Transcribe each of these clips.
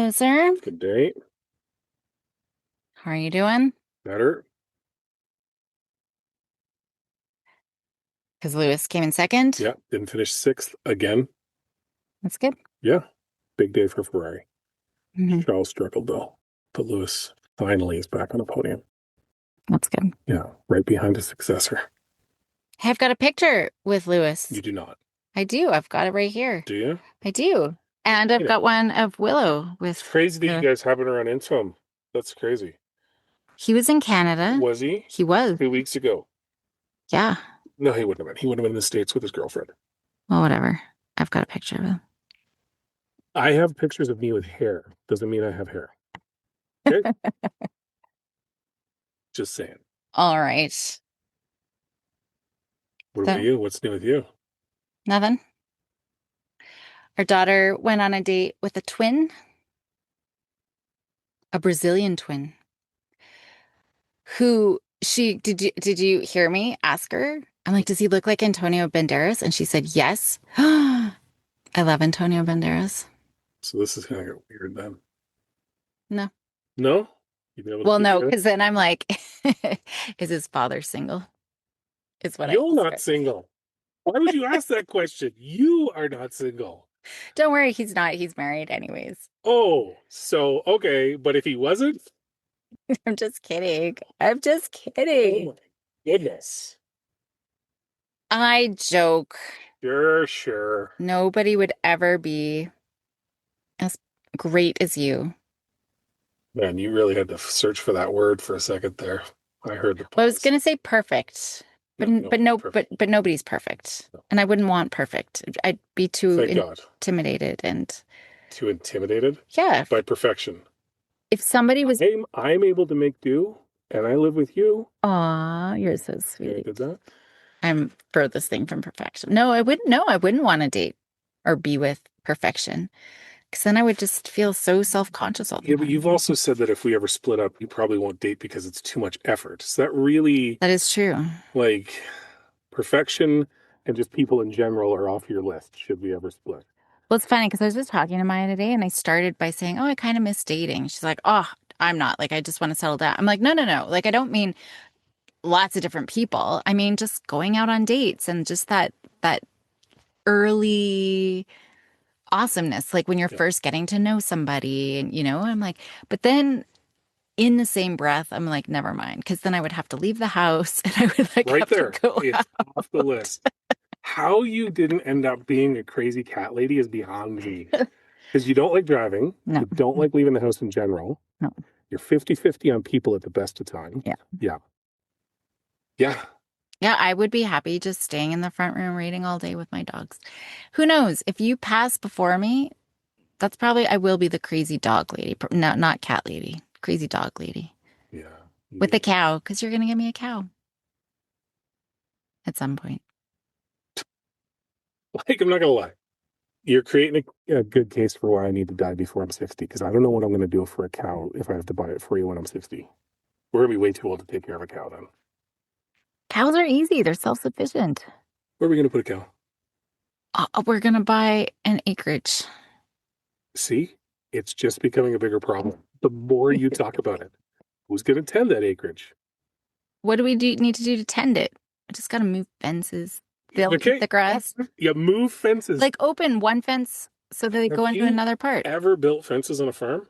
Hello, sir. Good day. How are you doing? Better. Because Lewis came in second. Yeah. Didn't finish sixth again. That's good. Yeah. Big day for Ferrari. hmm Charles struggled though. But Lewis finally is back on the podium. That's good. Yeah. Right behind his successor. Hey, I've got a picture with You Lewis. do not. I do. I've got it right here. Do you? I do. And I've You know, got one of Willow it's with crazy that you the. guys haven't run into him. That's crazy. He was in Canada. Was he? He was. 2 weeks ago. Yeah. No, he wouldn't have been. He would have been in the States with his girlfriend. Well, whatever. I've got a picture of him. I have pictures of me with hair. Doesn't mean I have hair. Okay? Just saying. All right. What about So, you? What's new with you? nothing. Our daughter went on a date with a twin, a Brazilian twin, who she did you hear me ask her? I'm like, does he look like Antonio Banderas? And she said, yes. I love Antonio Banderas. So this is kind of weird then. No. No? You've been able to Well, keep no, it? because then I'm like, is his father single? Is what I You're asked not her. single. Why would you ask that question? You are not single. Don't worry, he's not. He's married anyways. Oh, so okay, but if he wasn't, I'm just kidding. I'm just oh kidding. my goodness. I joke. Sure, sure. Nobody would ever be as great as you. Man, you really had to search for that word for a second there. I heard the Well, I was pause. gonna say perfect, but No, no one's perfect. but nobody's perfect, No. and I wouldn't want perfect. I'd be too Thank God. intimidated, and Too intimidated yeah, by perfection. if somebody was, I'm able to make do, and I live with you. aw, you're so Okay, I did sweet. that. I'm furthest thing from perfection. No, I wouldn't. No, I wouldn't want to date or be with perfection, because then I would just feel so self-conscious all the Yeah, but time. you've also said that if we ever split up, you probably won't date because it's too much effort. Is that really That is true. like perfection and just people in general are off your list should we ever split? Well, it's funny because I was just talking to Maya today, and I started by saying, "Oh, I kind of miss dating." She's like, "Oh, I'm not. Like, I just want to settle down." I'm like, "No, no, no. Like, I don't mean lots of different people. I mean, just going out on dates and just that early awesomeness, like when you're Yeah. first getting to know somebody, and I'm like, but then in the same breath, I'm like, never mind, because then I would have to leave the house and I would like Right have to there. go It's off the list. How you didn't end up being a crazy cat lady is beyond me. out. Because you don't like driving, No, you don't like leaving the house in general. no, You're 50-50 on people at the best of times. yeah. Yeah. Yeah. Yeah, I would be happy just staying in the front room reading all day with my dogs. Who knows? If you pass before me, that's probably I will be the crazy dog lady. No, not cat lady. Crazy dog lady Yeah. with a You, cow, because you're gonna give me a cow at some point. like, I'm not gonna lie. You're creating a good case for why I need to die before I'm 60, because I don't know what I'm gonna do for a cow if I have to buy it for you when I'm 60. We're gonna be way too old to take care of a cow then. Cows are easy. They're self-sufficient. Where are we gonna put a cow? We're gonna buy an acreage. See, it's just becoming a bigger problem. The more you talk about it, who's going to tend that acreage? What do we need to do to tend it? I just gotta move fences. They'll eat Okay, the grass. you move fences. Like open one fence so that they Have go into you another part. ever built fences on a farm?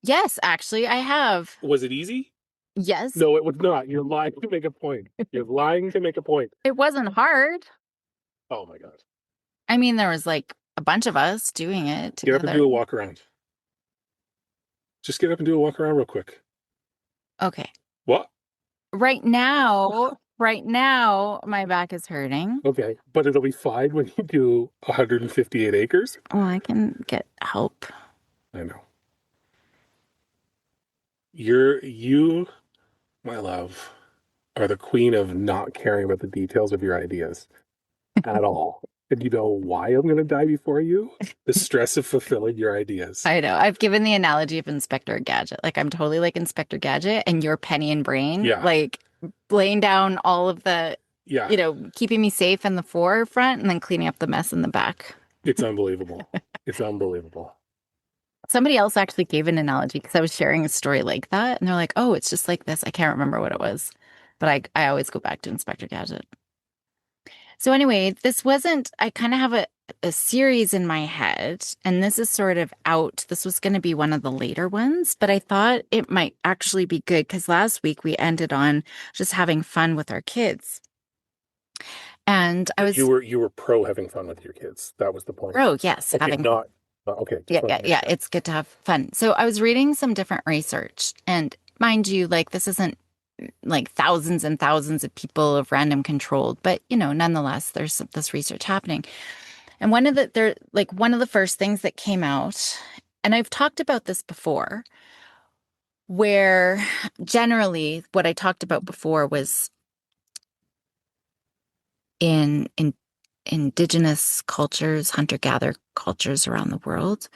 Yes, actually, I have. Was it easy? Yes, No, it was not. You're lying to make a point. You're lying to make a point. it wasn't hard. Oh my God. I mean, there was like a bunch of us doing it Get up and together. do a walk around. Just get up and do a walk around real quick. Okay. What? Right now, my back is hurting. Okay, but it'll be fine when you do 158 acres. Oh, I can get help. I know. You, my love, are the queen of not caring about the details of your ideas at all. And you know why I'm going to die before you? The stress of fulfilling your ideas. I know. I've given the analogy of Inspector Gadget. Like I'm totally like Inspector Gadget and you're Penny and Brain, Yeah, like laying down all of the, yeah, keeping me safe in the forefront and then cleaning up the mess in the back. it's unbelievable. It's unbelievable. Somebody else actually gave an analogy because I was sharing a story like that, and they're like, "Oh, it's just like this." I can't remember what it was, but I always go back to Inspector Gadget. So anyway, this wasn't. I kind of have a series in my head, and this is sort of out. This was going to be one of the later ones, but I thought it might actually be good because last week we ended on just having fun with our kids, and I You was, were you were pro having fun with your kids. That was the point. oh yes, Okay, having not okay. yeah, Just want yeah, to make yeah. sure. It's good to have fun. So I was reading some different research, and mind you, like this isn't like thousands and thousands of people of random controlled, but nonetheless, there's this research happening. And one of the first things that came out, and I've talked about this before, where generally what I talked about before was in indigenous cultures, hunter-gatherer cultures around the world.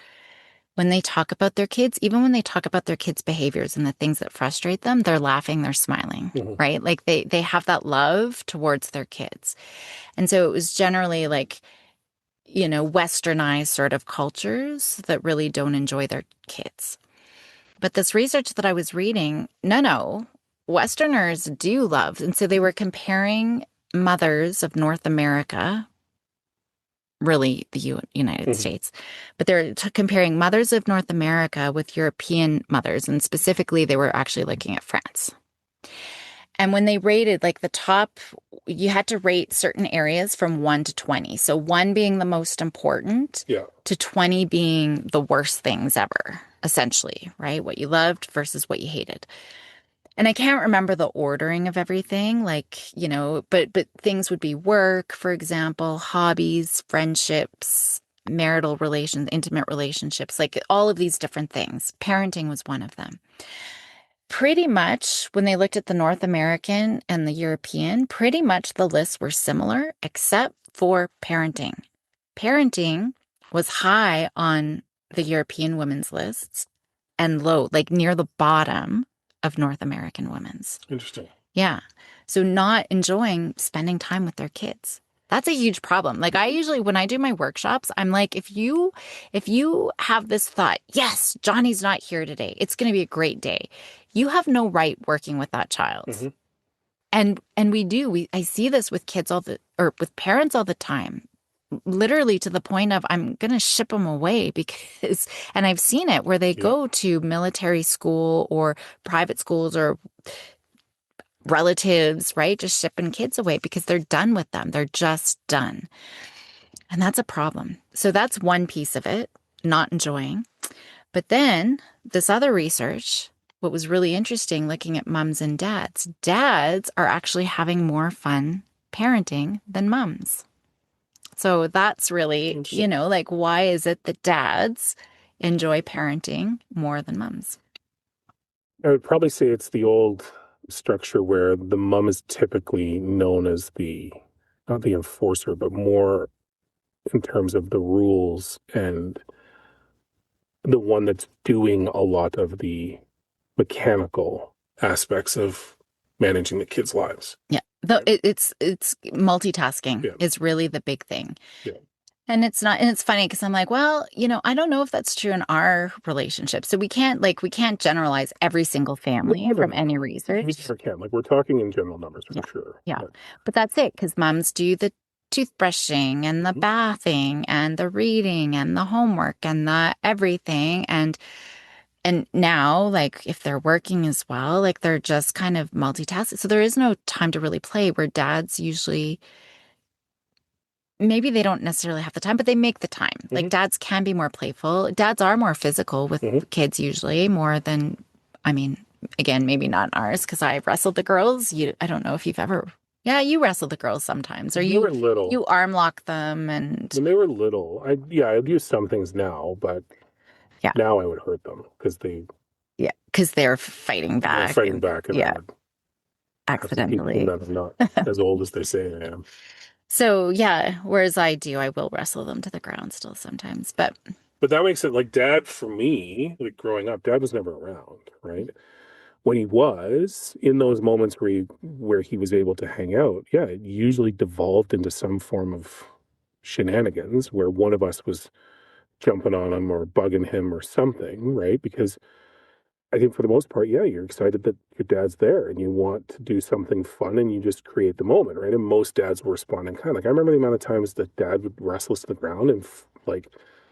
When they talk about their kids, even when they talk about their kids' behaviors and the things that frustrate them, they're laughing, they're smiling, Hmm. right? Like they have that love towards their kids. And so it was generally like, westernized sort of cultures that really don't enjoy their kids. But this research that I was reading, no, Westerners do love. And so they were comparing mothers of North America, really the United Hmm. States, but they're comparing mothers of North America with European mothers. And specifically, they were actually looking at France. And when they rated like the top, you had to rate certain areas from 1 to 20. So 1 being the most important Yeah. to 20 being the worst things ever, essentially, right? What you loved versus what you hated. And I can't remember the ordering of everything, like, but things would be work, for example, hobbies, friendships, marital relations, intimate relationships, like all of these different things. Parenting was one of them. Pretty much when they looked at the North American and the European, pretty much the lists were similar except for parenting. Parenting was high on the European women's lists and low, like near the bottom of North American women's. Interesting. Yeah. So not enjoying spending time with their kids. That's a huge problem. Like I usually when I do my workshops, I'm like if you have this thought, yes, Johnny's not here today. It's going to be a great day. You have no right working with that child. Hmm. And we do. I see this with kids or with parents all the time. Literally to the point of I'm going to ship them away because and I've seen it where they Yeah. go to military school or private schools or relatives, right? Just shipping kids away because they're done with them. They're just done. And that's a problem. So that's one piece of it, not enjoying. But then this other research, what was really interesting looking at mums and dads are actually having more fun parenting than mums. So that's really, Interesting. like, why is it that dads enjoy parenting more than mums? I would probably say it's the old structure where the mom is typically known as the not the enforcer, but more in terms of the rules and the one that's doing a lot of the mechanical aspects of managing the kids' lives. Yeah. Though Right. it's multitasking Yeah. is really the big thing. Yeah. And it's not, and it's funny because I'm like, well, I don't know if that's true in our relationship. So we can't generalize every single No, family no, from no, any no. We research. never can. Like we're talking in general numbers Yeah. for sure. Yeah. But But that's it because moms do the toothbrushing and the mhm. bathing and the reading and the homework and the everything. And now, like, if they're working as well, like they're just kind of multitasking. So there is no time to really play where dads usually maybe they don't necessarily have the time, but they make the time. Like Mhm. dads can be more playful. Dads are more physical with Mhm. kids usually, more than, I mean, again, maybe not ours because I wrestled the girls. I don't know if you've ever, yeah, you wrestle the girls sometimes, or When they you were little, you arm lock them, and when they were little, I'd use some things now, but yeah, now I would hurt them because yeah, because they're fighting they're back, fighting and back, and I yeah, would have to teach them accidentally. that I'm not as old as they say I am. So yeah, whereas I will wrestle them to the ground still sometimes, but But that makes it like dad for me, like growing up, dad was never around, right? When he was in those moments where he was able to hang out, yeah, it usually devolved into some form of shenanigans where one of us was jumping on him or bugging him or something, right? Because I think for the most part, yeah, you're excited that your dad's there and you want to do something fun and you just create the moment, right? And most dads will respond in kind. Like I remember the amount of times that dad would wrestle us to the ground and like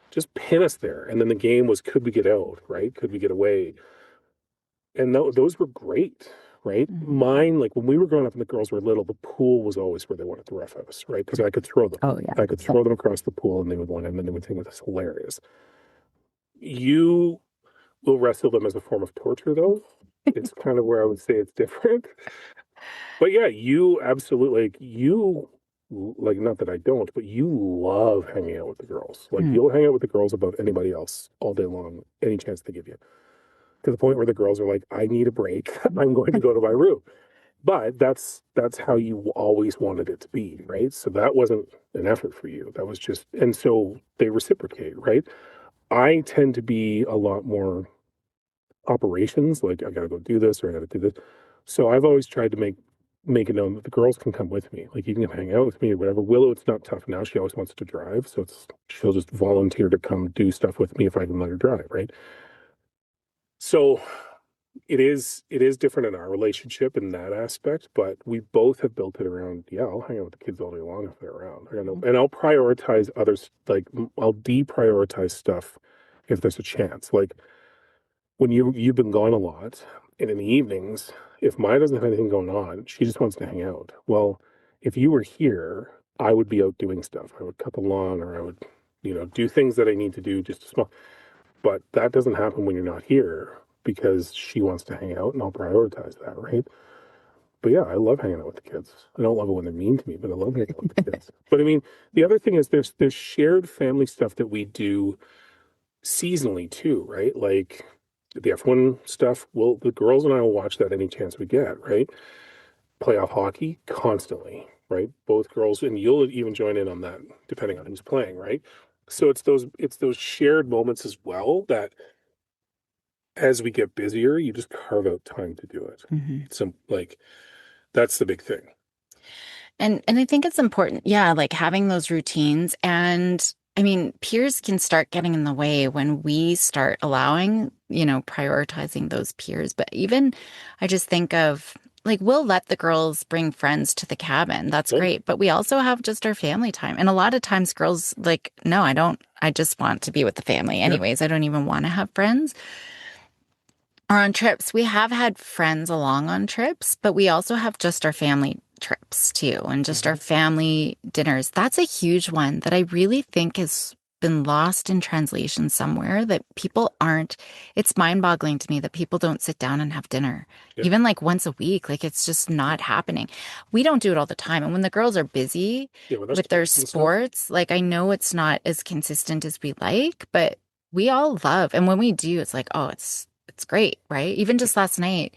just pin us there. And then the game was, could we get out, right? Could we get away? And those were great, right? Mhm. Mine, like when we were growing up and the girls were little, the pool was always where they wanted to rough us, right? Because I could throw them. Oh yeah. I could throw them across the pool and they would want in and they would think it was hilarious. You will wrestle them as a form of torture, though. It's kind of where I would say it's different. But yeah, you absolutely like you like not that I don't, but you love hanging out with the girls. Like Mm. you'll hang out with the girls above anybody else all day long, any chance they give you. To the point where the girls are like, I need a break. I'm going to go to my room. But that's how you always wanted it to be, right? So that wasn't an effort for you. That was just and so they reciprocate, right? I tend to be a lot more operations, like I gotta go do this or I gotta do this. So I've always tried to make it known that the girls can come with me. Like you can hang out with me or whatever. Willow, it's not tough now. She always wants to drive. So she'll just volunteer to come do stuff with me if I can let her drive, right? So it is different in our relationship in that aspect, but we both have built it around, yeah, I'll hang out with the kids all day long if they're around. I know, and I'll prioritize others, like I'll deprioritize stuff if there's a chance. Like when you've been gone a lot and in the evenings, if Maya doesn't have anything going on, she just wants to hang out. Well, if you were here, I would be out doing stuff. I would cut the lawn or I would, do things that I need to do just small. But that doesn't happen when you're not here because she wants to hang out and I'll prioritize that, right? But yeah, I love hanging out with the kids. I don't love it when they're mean to me, but I love hanging out with the kids. But I mean, the other thing is there's shared family stuff that we do seasonally too, right? Like the F1 stuff. Well, the girls and I will watch that any chance we get, right? Playoff hockey constantly, right? Both girls, and you'll even join in on that depending on who's playing, right? So it's those shared moments as well that as we get busier, you just carve out time to do it. Mhm. So like that's the big thing. And I think it's important, yeah, like having those routines. And I mean, peers can start getting in the way when we start allowing, prioritizing those peers. But even I just think of like we'll let the girls bring friends to the cabin. That's Yeah, great. But we also have just our family time. And a lot of times girls like, no, I don't. I just want to be with the family yeah, anyways. I don't even want to have friends. Or on trips, we have had friends along on trips, but we also have just our family trips too, and just our hmm, family dinners. That's a huge one that I really think has been lost in translation somewhere that people aren't, it's mind-boggling to me that people don't sit down and have dinner, yeah, even like once a week. Like it's just not happening. We don't do it all the time. And when the girls are busy yeah. With our with their sports and stuff. sports, like I know it's not as consistent as we like, but we all love. And when we do, it's like, oh, it's great, right? Even just last night,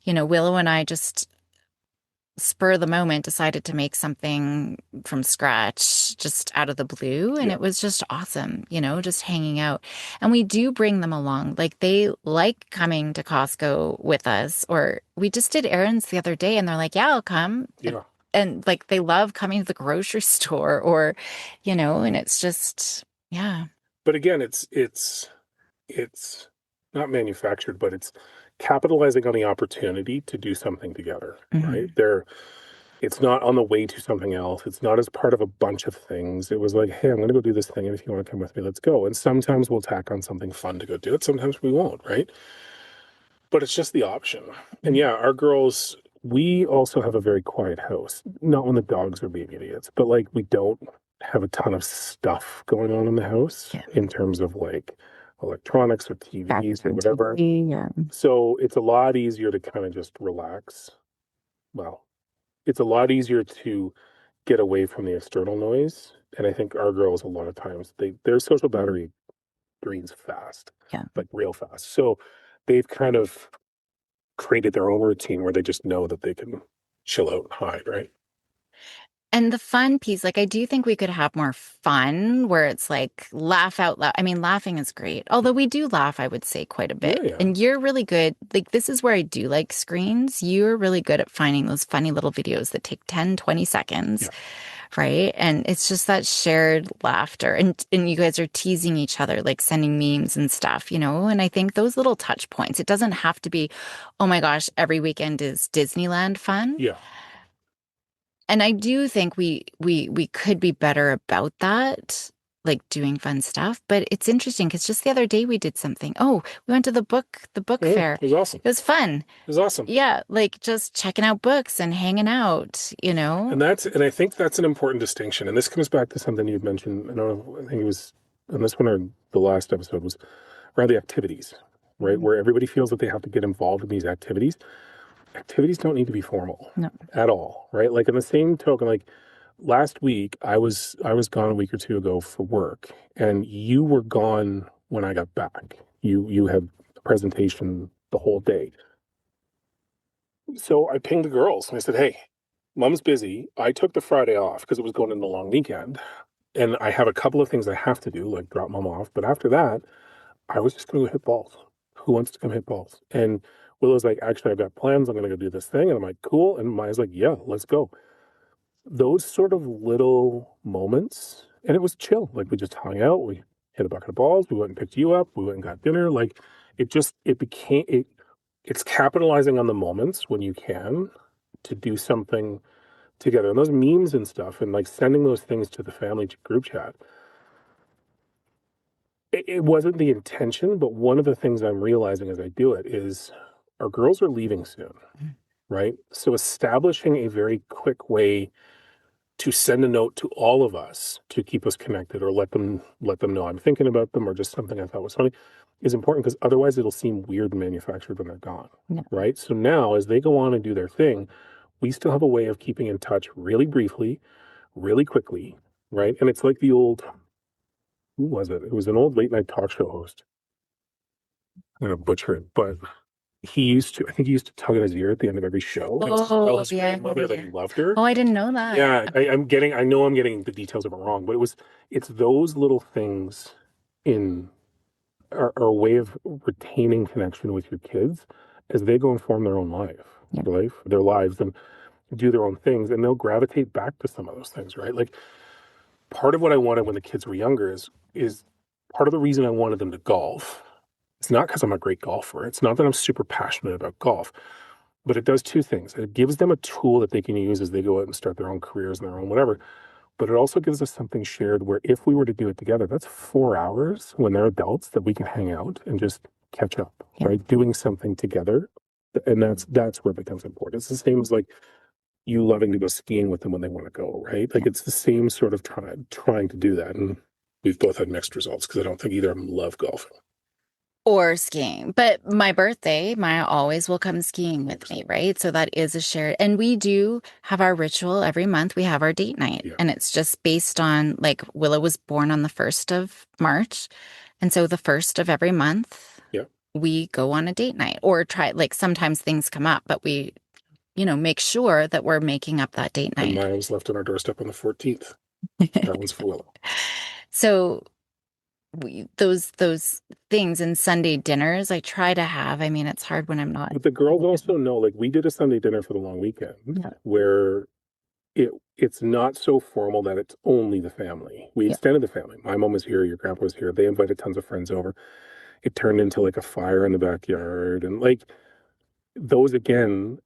Willow and I just spur of the moment decided to make something from scratch just out of the blue. And Yeah, it was just awesome, just hanging out. And we do bring them along. Like they like coming to Costco with us, or we just did errands the other day and they're like, yeah, I'll come. yeah. And like they love coming to the grocery store or, and it's just, yeah. But again, it's not manufactured, but it's capitalizing on the opportunity to do something together, right? Hmm. It's not on the way to something else. It's not as part of a bunch of things. It was like, hey, I'm going to go do this thing. And if you want to come with me, let's go. And sometimes we'll tack on something fun to go do it. Sometimes we won't, right? But it's just the option. And yeah, our girls, we also have a very quiet house. Not when the dogs are being idiots, but like we don't have a ton of stuff going on in the house Yeah. in terms of like electronics or TVs or Background whatever. TV. Yeah. So it's a lot easier to kind of just relax. Well, it's a lot easier to get away from the external noise. And I think our girls, a lot of times, their social battery drains fast, Yeah. like real fast. So they've kind of created their own routine where they just know that they can chill out and hide, right? And the fun piece, like I do think we could have more fun where it's like laugh out loud. I mean, laughing is great. Although we do laugh, I would say quite a Yeah, bit. yeah, And you're really good. Like this is where I do like screens. You're really good at finding those funny little videos that take 10, 20 seconds, yeah. right? And it's just that shared laughter. And you guys are teasing each other, like sending memes and stuff, you know? And I think those little touch points, it doesn't have to be, oh my gosh, every weekend is Disneyland fun. Yeah. And I do think we could be better about that, like doing fun stuff. But it's interesting because just the other day we did something. Oh, we went to the book Mm, fair. it was awesome. It was fun. It was awesome. Yeah, like just checking out books and hanging out, you know? And I think that's an important distinction. And this comes back to something you'd mentioned. I don't know, I think it was on this one or the last episode was around the activities, right? Mhm. Where everybody feels that they have to get involved in these activities. Activities don't need to be formal No. at all, right? Like in the same token, like last week I was gone a week or two ago for work, and you were gone when I got back. You had a presentation the whole day. So I pinged the girls and I said, "Hey, mom's busy. I took the Friday off because it was going into the long weekend. And I have a couple of things I have to do, like drop mom off. But after that, I was just going to go hit balls. Who wants to come hit balls?" And Willow's like, "Actually, I've got plans. I'm going to go do this thing." And I'm like, "Cool." And Maya's like, "Yeah, let's go." Those sort of little moments, and it was chill. Like we just hung out. We hit a bucket of balls. We went and picked you up. We went and got dinner. Like it became, it's capitalizing on the moments when you can to do something together. And those memes and stuff, and like sending those things to the family group chat, it wasn't the intention, but one of the things I'm realizing as I do it is our girls are leaving soon, right? So establishing a very quick way to send a note to all of us to keep us connected, or let them know I'm thinking about them, or just something I thought was funny, is important, because otherwise it'll seem weird and manufactured when they're gone, Yeah. right? So now as they go on and do their thing, we still have a way of keeping in touch really briefly, really quickly, right? And it's like the old, who was it? It was an old late night talk show host. I'm gonna butcher it, but I think he used to tug at his ear at the end of every show and tell Oh, his yeah, grandmother that yeah. he loved her. Oh, I didn't know that. Yeah, I know I'm getting the details of it wrong, but it's those little things in are a way of retaining connection with your kids as they go and form their own Yeah. their lives, and do their own things, and they'll gravitate back to some of those things, right? Like part of what I wanted when the kids were younger is part of the reason I wanted them to golf. It's not because I'm a great golfer. It's not that I'm super passionate about golf, but it does two things. It gives them a tool that they can use as they go out and start their own careers and their own whatever. But it also gives us something shared where if we were to do it together, that's 4 hours when they're adults that we can hang out and just catch up, Yeah. right? Doing something together. And that's where it becomes important. It's the same as like you loving to go skiing with them when they want to go, right? Like Yeah. it's the same sort of trying to do that. And we've both had mixed results because I don't think either of them love golfing. Or skiing. But my birthday, Maya always will come skiing with me, right? So that is a shared. And we do have our ritual every month. We have our date night. Yeah. And it's just based on like Willow was born on the 1st of March. And so the first of every month, Yeah. we go on a date night or try, like sometimes things come up, but we, make sure that we're making up that date And night. mine was left on our doorstep on the 14th. That one's for Willow. So those things and Sunday dinners I try to have. I mean, it's hard when I'm not. But the girls also know, like we did a Sunday dinner for the long weekend Yeah. where it's not so formal that it's only the family. We Yeah. extended the family. My mom was here, your grandpa was here. They invited tons of friends over. It turned into like a fire in the backyard, and like those again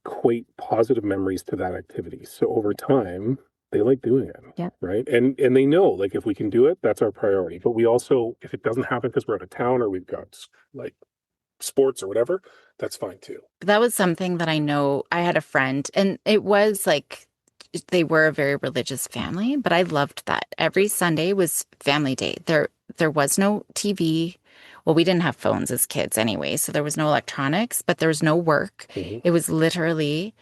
equate positive memories to that activity. So over time, they like doing it. Yeah. Right. And they know like if we can do it, that's our priority. But we also, if it doesn't happen because we're out of town or we've got like sports or whatever, that's fine too. That was something that I know I had a friend, and it was like they were a very religious family, but I loved that. Every Sunday was family day. There was no TV. Well, we didn't have phones as kids anyway, so there was no electronics, but there was no work. Mm-hmm. It was literally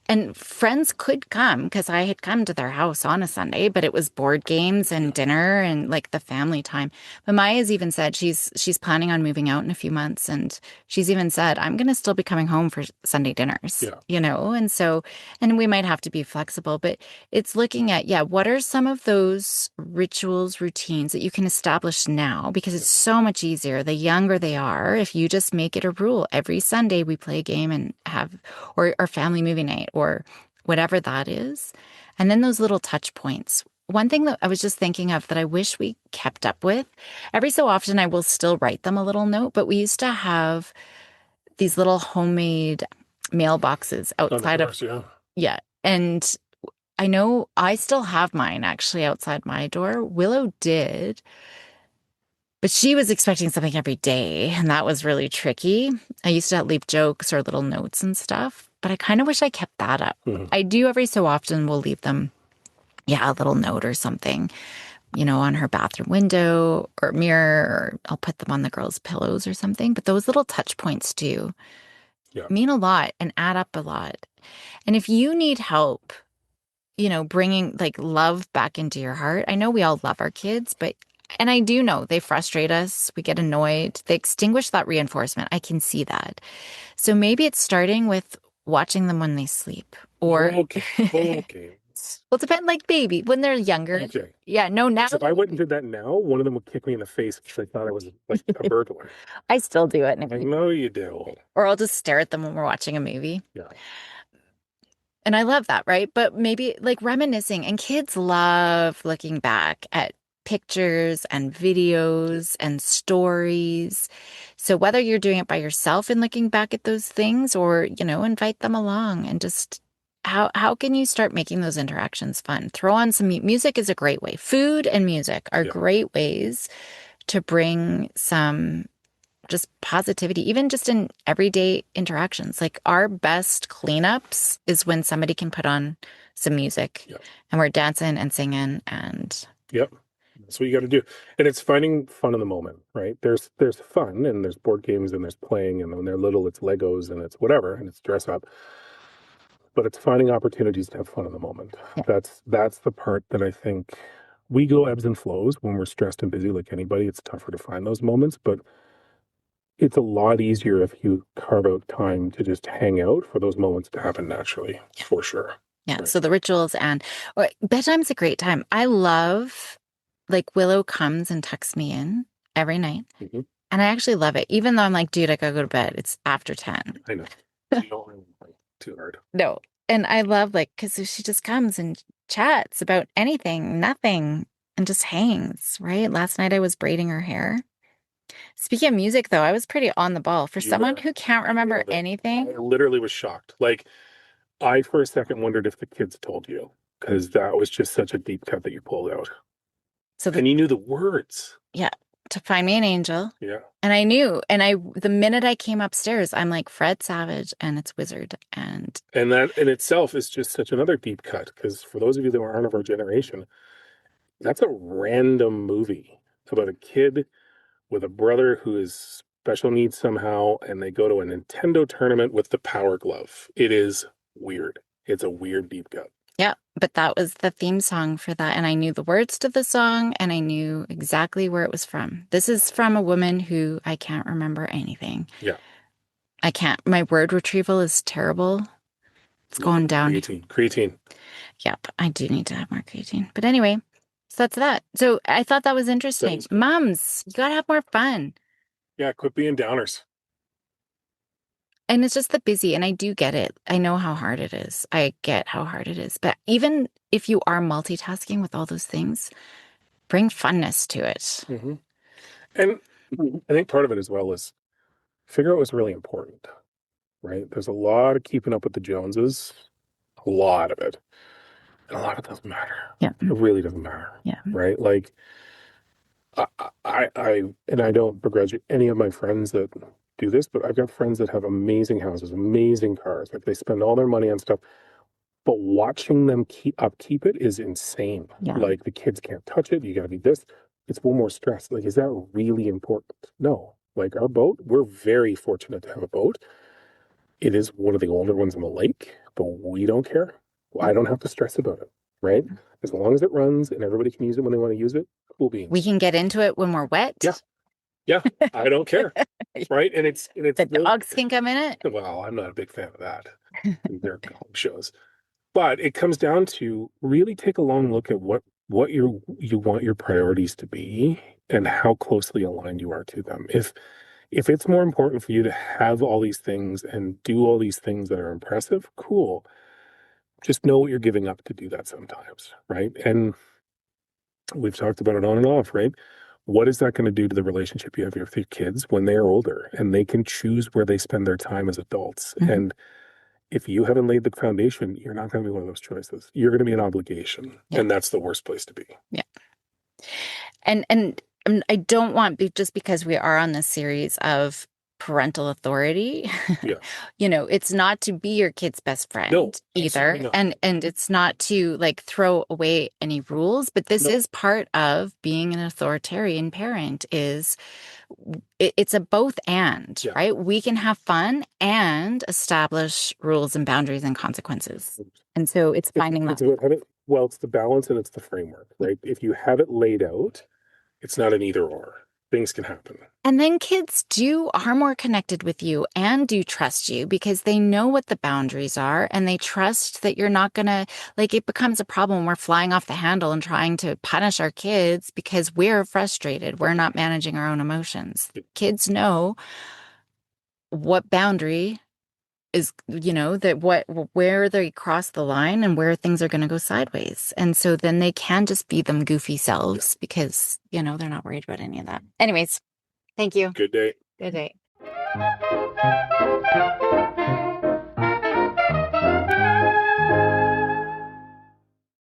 and friends could come because I had come to their house on a Sunday, but it was board games and dinner and like the family time. But Maya's even said she's planning on moving out in a few months, and she's even said I'm going to still be coming home for Sunday dinners, Yeah. And so and we might have to be flexible, but it's looking at what are some of those rituals, routines that you can establish now because it's so much easier the younger they are if you just make it a rule every Sunday we play a game and have or our family movie night or whatever that is. And then those little touch points. One thing that I was just thinking of that I wish we kept up with, every so often I will still write them a little note, but we used to have these little homemade mailboxes On the outside of, doors, yeah. yeah. And I know I still have mine actually outside my door. Willow did, but she was expecting something every day, and that was really tricky. I used to leave jokes or little notes and stuff, but I kind of wish I kept that up. Mhm. I do every so often will leave them, yeah, a little note or something, on her bathroom window or mirror, or I'll put them on the girls' pillows or something. But those little touch points do Yeah. mean a lot and add up a lot. And if you need help, bringing like love back into your heart. I know we all love our kids, and I do know they frustrate us. We get annoyed. They extinguish that reinforcement. I can see that. So maybe it's starting with watching them when they sleep or, Okay. Okay. well, depend like baby when they're younger. Okay. Yeah, no, now So if I went and did that now, one of them would kick me in the face because they thought I was like a burglar. I still do it. I know you do. Or I'll just stare at them when we're watching a movie. Yeah. And I love that, right? But maybe like reminiscing, and kids love looking back at pictures and videos and stories. So whether you're doing it by yourself and looking back at those things or, invite them along and just how can you start making those interactions fun? Throw on some music is a great way. Food and music are Yeah. great ways to bring some just positivity, even just in everyday interactions. Like our best cleanups is when somebody can put on some music Yeah. and we're dancing and singing and Yep. That's what you got to do. And it's finding fun in the moment, right? There's fun and there's board games and there's playing and when they're little it's Legos and it's whatever and it's dress up. But it's finding opportunities to have fun in the moment. yeah, That's the part that I think we go ebbs and flows when we're stressed and busy like anybody. It's tougher to find those moments, but it's a lot easier if you carve out time to just hang out for those moments to happen naturally, for sure. yeah. Right. So the rituals and or bedtime's a great time. I love like Willow comes and tucks me in every night. Mhm. And I actually love it, even though I'm like, dude, I gotta go to bed. It's after 10. I know. You don't really fight too hard. No. And I love like, because she just comes and chats about anything, nothing, and just hangs, right? Last night I was braiding her hair. Speaking of music, though, I was pretty on the ball. For You someone were. who can't You remember nailed it. anything, I literally was shocked. Like, I for a second wondered if the kids told you because that was just such a deep cut that you pulled out. so And you knew the words. yeah, to find me an angel. Yeah. And I knew, the minute I came upstairs, I'm like Fred Savage and it's Wizard. And And that in itself is just such another deep cut because for those of you that aren't of our generation, that's a random movie about a kid with a brother who is special needs somehow, and they go to a Nintendo tournament with the Power Glove. It is weird. It's a weird deep cut. yeah, but that was the theme song for that. And I knew the words to the song and I knew exactly where it was from. This is from a woman who I can't remember anything. Yeah. I can't. My word retrieval is terrible. It's going down. Creatine. Creatine. Yep, I do need to have more creatine. But anyway, so that's that. So I thought that was interesting. That was good. Mums, you gotta have more fun. Yeah, quit being downers. And it's just the busy, and I do get it. I know how hard it is. I get how hard it is. But even if you are multitasking with all those things, bring funness to it. Mm-hmm. And I think part of it as well is figure out what's really important, right? There's a lot of keeping up with the Joneses, a lot of it. And a lot of it doesn't matter. Yeah. It really doesn't matter. Yeah. Right? Like and I don't begrudge any of my friends that do this, but I've got friends that have amazing houses, amazing cars. Like they spend all their money on stuff, but watching them keep it is insane. Yeah. Like the kids can't touch it. You got to be this. It's one more stress. Like, is that really important? No. Like our boat, we're very fortunate to have a boat. It is one of the older ones on the lake, but we don't care. I don't have to stress about it, right? As long as it runs and everybody can use it when they want to use it, cool beans. We can get into it when we're wet. Yeah. Yeah, I don't care. Right? And it's The dogs can come in it. well, I'm not a big fan of that. They're dog shows. But it comes down to really take a long look at what you want your priorities to be and how closely aligned you are to them. If it's more important for you to have all these things and do all these things that are impressive, cool. just know what you're giving up to do that sometimes, right? And we've talked about it on and off, right? What is that going to do to the relationship you have with your kids when they are older and they can choose where they spend their time as adults? Mhm. And if you haven't laid the foundation, you're not going to be one of those choices. You're going to be an obligation, Yeah. and that's the worst place to be. Yeah. And I don't want just because we are on this series of parental authority, Yeah. it's not to be your kid's best No, friend absolutely either. not. And it's not to like throw away any rules, but this No. is part of being an authoritarian parent is it's a both and, Yeah. right? We can have fun and establish rules and boundaries and consequences. And so it's finding that. It's about having, well, it's the balance and it's the framework, right? If you have it laid out, it's not an either or. Things can happen. And then kids are more connected with you and do trust you because they know what the boundaries are and they trust that you're not gonna like it becomes a problem when we're flying off the handle and trying to punish our kids because we're frustrated. We're not managing our own emotions. Kids know what boundary is, that where they cross the line and where things are going to go sideways. And so then they can just be them goofy Yeah. selves because, they're not worried about any of that. Anyways, thank you. Good day. Good day.